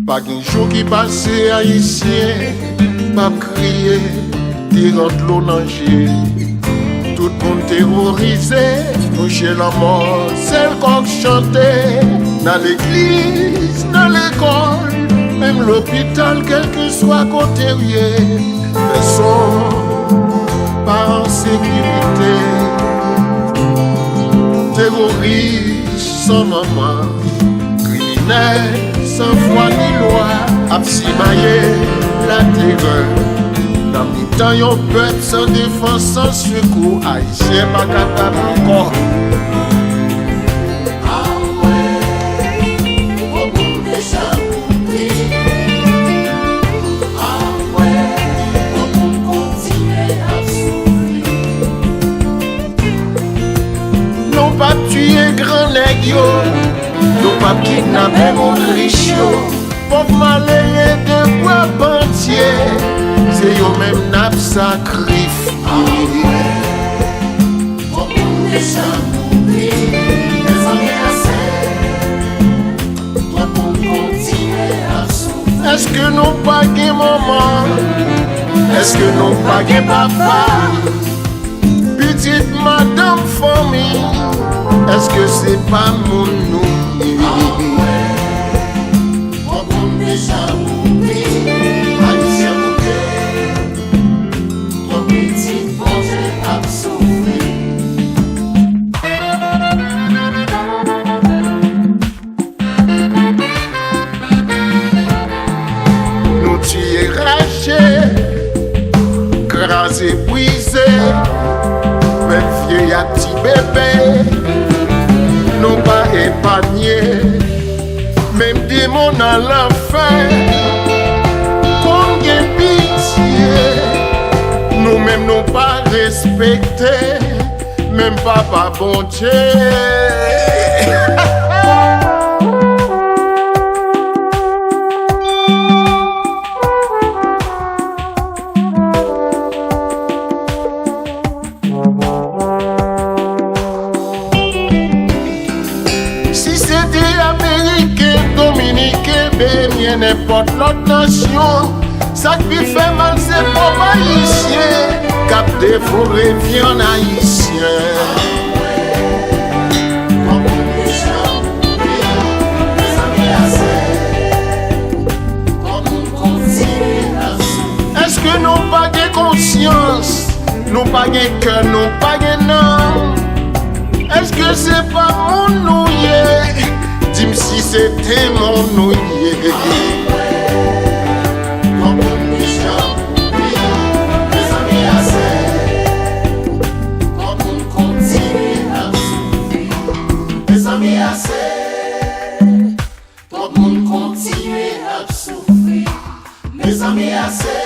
Pas qu'un jour qui passe haïtien, pas crier, tirant de l'eau nager. Tout le monde terrorisé, nous chez la mort, c'est le coq chanté. Dans l'église, dans l'école, même l'hôpital, quel que soit côté, mais sont pas en sécurité. Terroristes sans maman, criminels sans foi ni loi, absimailler la terreur. Dans le temps, yon peuple sans défense, sans secours, haïtien pas capable encore. Non pas tuer grand nèg yo, non pas kidnapper mon riche yo, pauvre malheureux de bois bantier, c'est yo même n'a sacrifié. Est-ce que nous pas de maman? Est-ce que nous pas de papa? Petite madame famille, est-ce que c'est pas mon nom? Nous tuer raché, crasé, brisé, même vieux y'a petit bébé, non pas épargné, même démon à l'enfer, combien pitié, nous-mêmes non pas respecté, même papa bon Dieu. N'importe l'autre nation, ça qui fait mal c'est pour haïtien, capter forêt viande haïtien. Est-ce que nous pas de conscience, nous pas de cœur, nous pas de nom? Est-ce que c'est pas mon nouillet? Dis-moi si c'était mon nouillet. Mes amis assez.